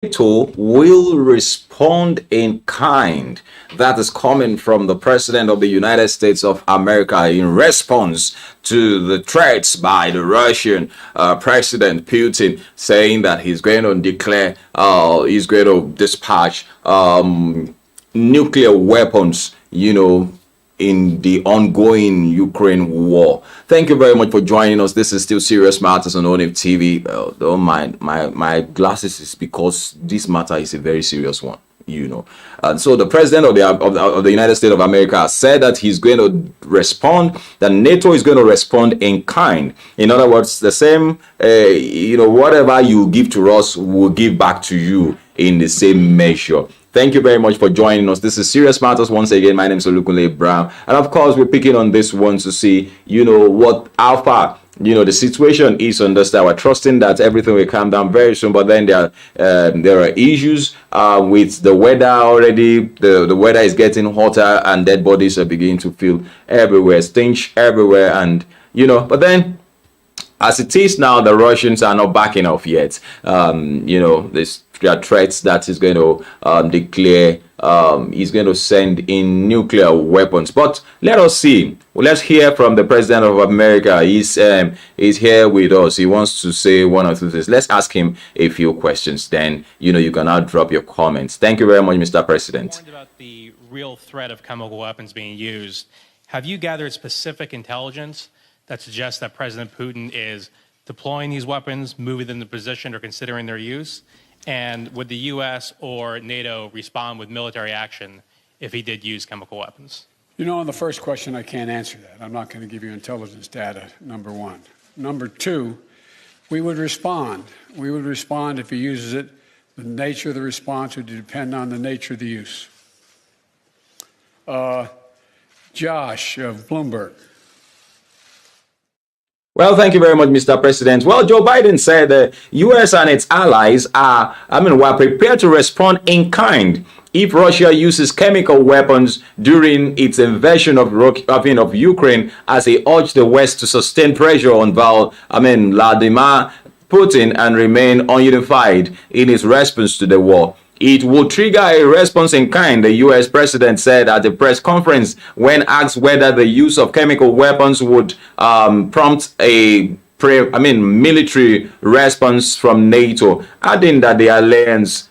NATO will respond in kind. That is coming from the President of the United States of America in response to the threats by the Russian President Putin, saying that he's going to declare, he's going to dispatch nuclear weapons, in the ongoing Ukraine war. Thank you very much for joining us. This is still Serious Matters on ONIF TV. Don't mind my glasses is because this matter is a very serious one. And so the president of the United States of America said that he's going to respond, that NATO is going to respond in kind. In other words, the same, whatever you give to us, we'll give back to you in the same measure. Thank you very much for joining us. This is Serious Matters once again. My name is Olukunle Brown. And of course, we're picking on this one to see, how far, the situation is on this. We're trusting that everything will calm down very soon. But then there are issues with the weather already. The weather is getting hotter and dead bodies are beginning to feel everywhere, stench everywhere. And, but then as it is now, the Russians are not backing off yet. There are threats that he's going to declare. He's going to send in nuclear weapons. But let us see. Well, let's hear from the President of America. He's here with us. He wants to say one or two things. Let's ask him a few questions. Then, you can now drop your comments. Thank you very much, Mr. President. Warned about the real threat of chemical weapons being used. Have you gathered specific intelligence that suggests that President Putin is deploying these weapons, moving them to position, or considering their use? And would the U.S. or NATO respond with military action if he did use chemical weapons? On the first question, I can't answer that. I'm not going to give you intelligence data, number one. Number two, we would respond. We would respond if he uses it. The nature of the response would depend on the nature of the use. Josh of Bloomberg. Well, thank you very much, Mr. President. Well, Joe Biden said the U.S. and its allies were prepared to respond in kind if Russia uses chemical weapons during its invasion of Ukraine, as he urged the West to sustain pressure on Vladimir Putin and remain ununified in its response to the war. It would trigger a response in kind, the U.S. president said at a press conference when asked whether the use of chemical weapons would prompt a military response from NATO, adding that the alliance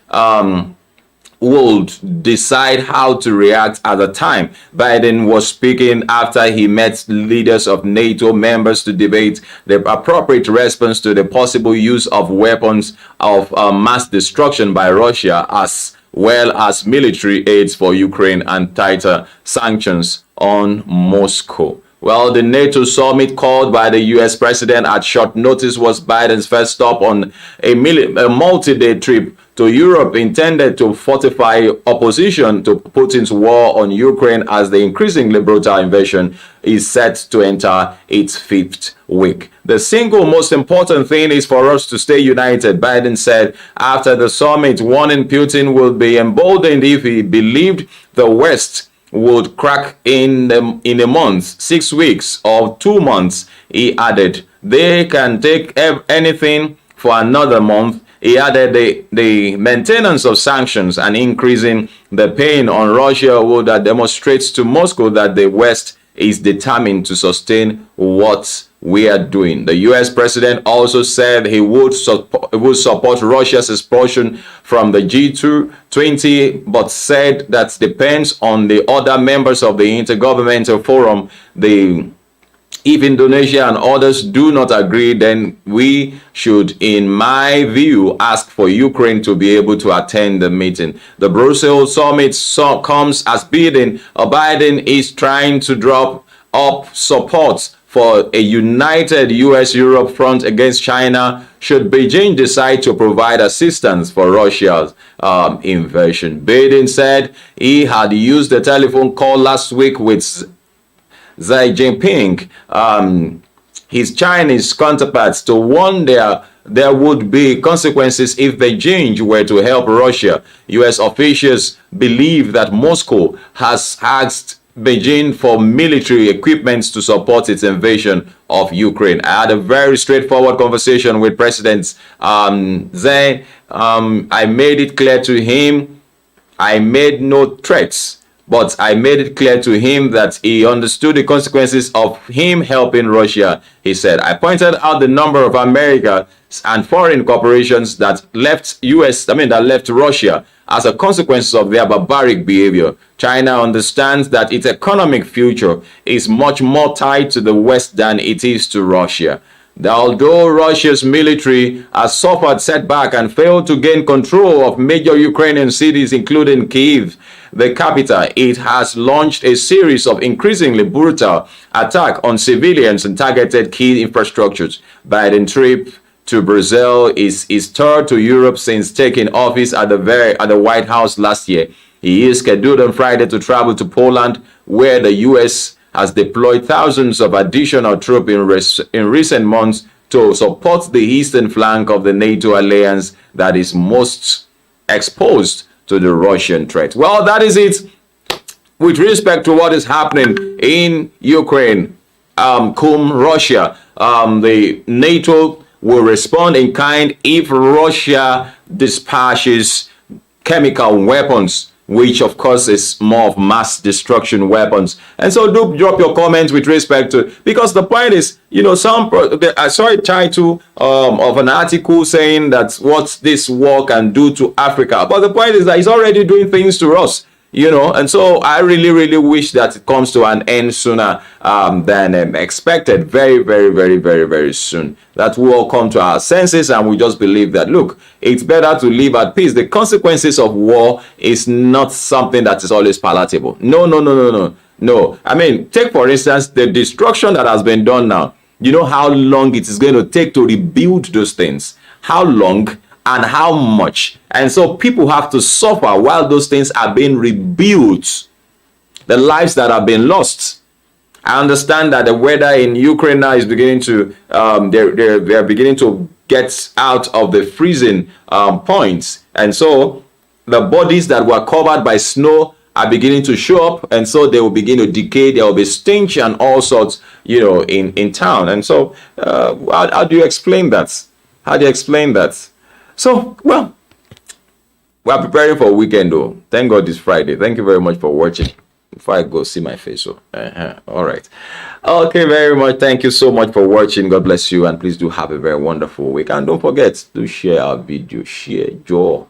would decide how to react at the time. Biden was speaking after he met leaders of NATO members to debate the appropriate response to the possible use of weapons of mass destruction by Russia, as well as military aids for Ukraine and tighter sanctions on Moscow. Well, the NATO summit called by the U.S. president at short notice was Biden's first stop on a multi-day trip to Europe intended to fortify opposition to Putin's war on Ukraine as the increasingly brutal invasion is set to enter its fifth week. The single most important thing is for us to stay united, Biden said after the summit, warning Putin would be emboldened if he believed the West would crack in a month, 6 weeks, or 2 months. He added, they can take anything for another month. He added the maintenance of sanctions and increasing the pain on Russia would demonstrates to Moscow that the West is determined to sustain what we are doing. The U.S. president also said he would support Russia's expulsion from the G20, but said that depends on the other members of the Intergovernmental Forum. If Indonesia and others do not agree, then we should, in my view, ask for Ukraine to be able to attend the meeting. The Brussels summit comes as Biden is trying to drop up support for a united U.S.-Europe front against China should Beijing decide to provide assistance for Russia's invasion. Biden said he had used the telephone call last week with Xi Jinping, his Chinese counterparts, to warn there would be consequences if Beijing were to help Russia. U.S. officials believe that Moscow has asked Beijing for military equipment to support its invasion of Ukraine. I had a very straightforward conversation with President Xi. I made it clear to him, I made no threats, but I made it clear to him that he understood the consequences of him helping Russia. He said, I pointed out the number of America and foreign corporations that left that left Russia as a consequence of their barbaric behavior. China understands that its economic future is much more tied to the West than it is to Russia. Although Russia's military has suffered setback and failed to gain control of major Ukrainian cities, including Kyiv, the capital, it has launched a series of increasingly brutal attacks on civilians and targeted key infrastructures. Biden's trip to Brazil is third to Europe since taking office at the White House last year. He is scheduled on Friday to travel to Poland, where the U.S. has deployed thousands of additional troops in recent months to support the eastern flank of the NATO alliance that is most exposed to the Russian threat. Well, that is it with respect to what is happening in Ukraine, Russia. The NATO will respond in kind if Russia dispatches chemical weapons, which of course is more of mass destruction weapons. And so do drop your comments with respect to, because the point is, I saw a title of an article saying that what this war can do to Africa. But the point is that it's already doing things to us, and so I really, really wish that it comes to an end sooner than expected. Very, very, very, very, very soon. That we all come to our senses and we just believe that, look, it's better to live at peace. The consequences of war is not something that is always palatable. No. I mean, take for instance the destruction that has been done now. You know how long it is going to take to rebuild those things? How long and how much? And so people have to suffer while those things are being rebuilt. The lives that have been lost. I understand that the weather in Ukraine now is beginning to they're beginning to get out of the freezing points, and so the bodies that were covered by snow are beginning to show up, and so they will begin to decay. There will be stench and all sorts, in town. And so how do you explain that? How do you explain that? So, well, we are preparing for a weekend, though. Thank God it's Friday. Thank you very much for watching. Before I go see my face, all right. Okay, very much. Thank you so much for watching. God bless you, and please do have a very wonderful week. And don't forget to share our video. Share your